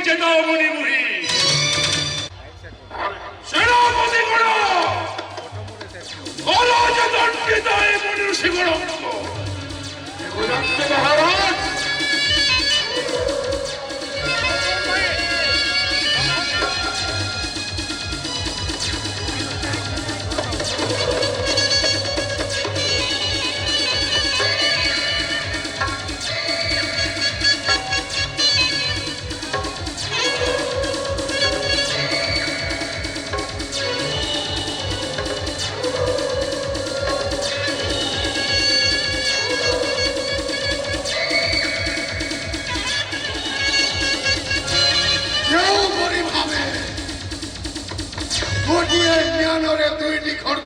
চেতাবনী মুহি সেনাপতি গণ বলো যে দণ্ডিত এই মনীষী গণ মহারাজ জ্ঞানরে দুইটি খড়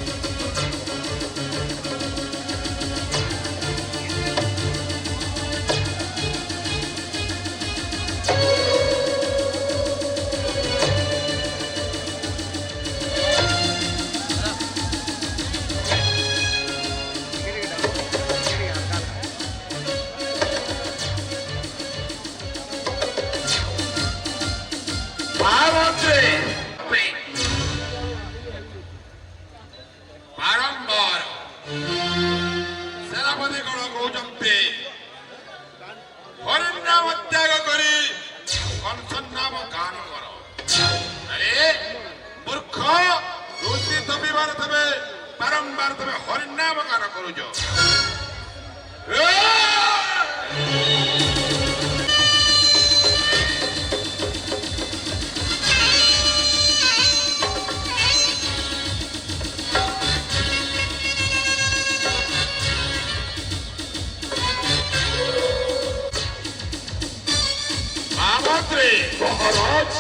বারম্বার তুমি হরিণ নাম গান করুছ মহামন্ত্রী মহারাজ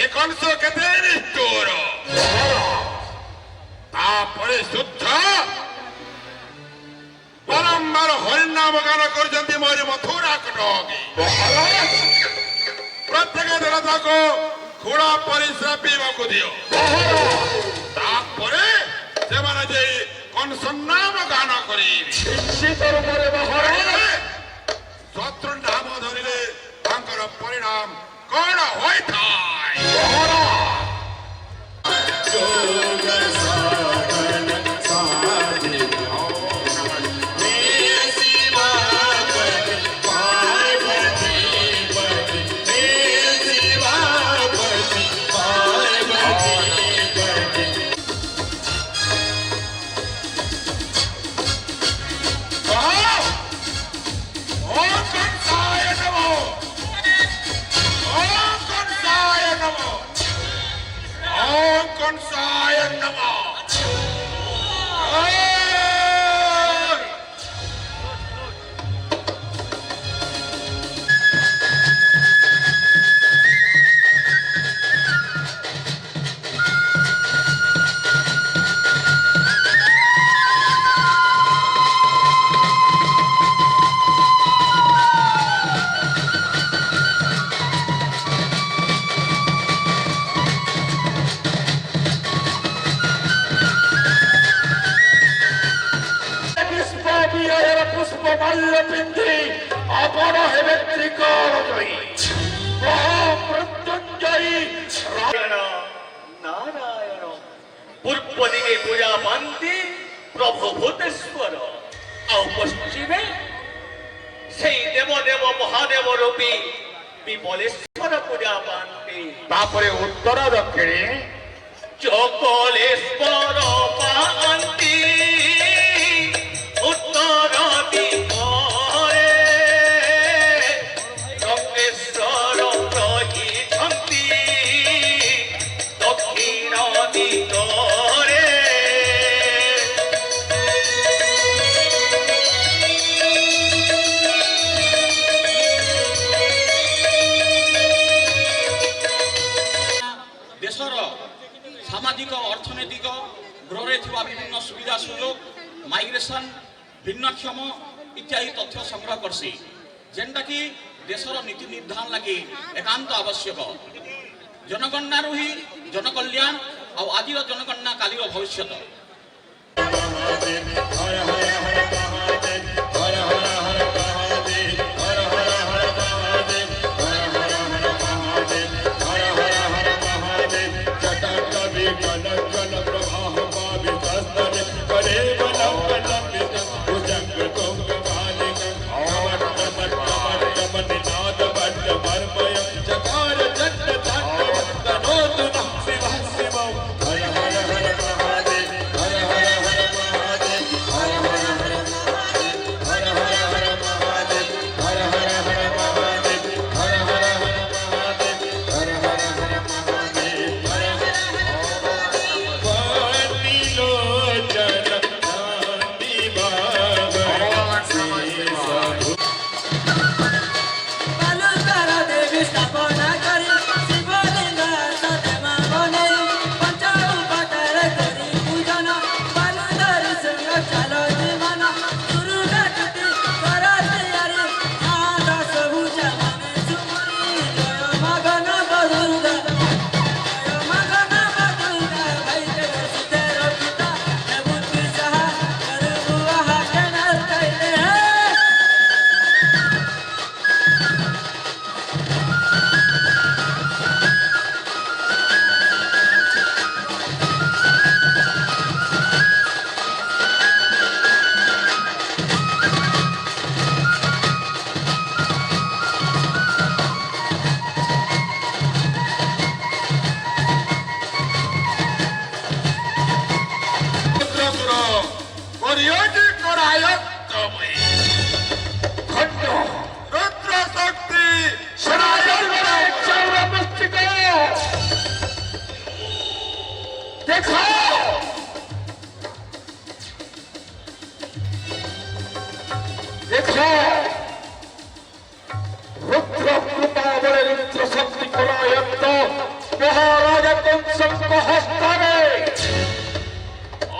এখন তো কেতে নিষ্ঠুর তাপরে শুদ্ধ বারম্বার হরিনাম গান করছেন মরি মথুরা কটকি প্রত্যেকে ধরে থাকো ঘোড়া পরিশ্রা পিবাকু দিও তাপরে সেমানে যে কনসন্নাম গান করিবি শত্রু নাম ধরিলে তাঙ্কর পরিণাম কଣ ହୋଇଥାଏ पूर्व दिगे पूजा पाती प्रभु भूतेश्वर पश्चिमे से देवदेव महादेव रूपी विमलेश्वर पूजा पाती उत्तर दक्षिणे चकलेश्वर पाती उत्तर दिगरे चक्रेश्वर रहिछन्ति दक्षिण दिगरे देशर सामाजिक अर्थनैतिक गृहरे विभिन्न सुविधा सुजोग माइग्रेशन भिन्नक्षम इत्यादि तथ्य संग्रह करसी जेनटा कि देशर नीति निर्धारण लगी एकांत आवश्यक जनगणना ही जनकल्याण और आज जनगणना काली भविष्य করিয়োজি করায়ত্তময়ী ধন্য রুদ্র শক্তি সনাতন গড়ায় চৌরমস্তিক দেখো দেখো রুদ্র কৃপা বলে রুদ্র শক্তি করায়ত্ত মহারাজা কংসঙ্ক হস্তারে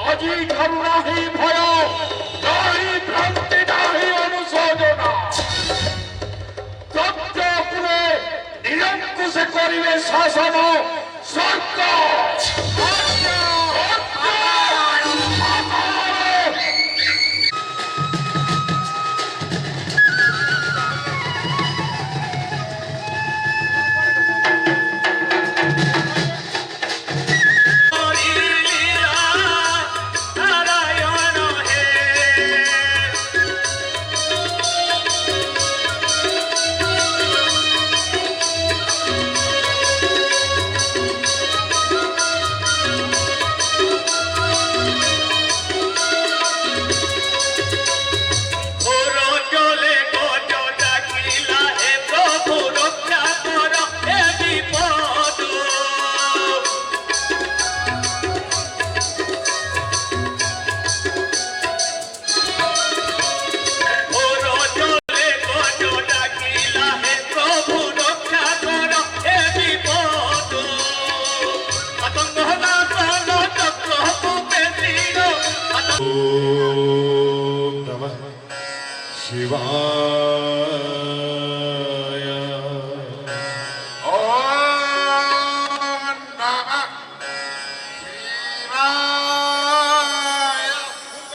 আজি ধর্ম নাহি ভয় নাহি ভ্রান্তি নাহি অনুশোচনা তত্ত্বপুরে নিরঙ্কুশে করিবে শাসন স্বর্গ লীলা নারায়ণ হে ওর চলে গজ ডাকিলা হে প্রভু রক্ষা কর হে বিপদ ওর চলে গজ ডাকিলা হে প্রভু রক্ষা কর হে বিপদ আতঙ্ক নাশন চক্র কুপেশীর ওম নমঃ শিবায়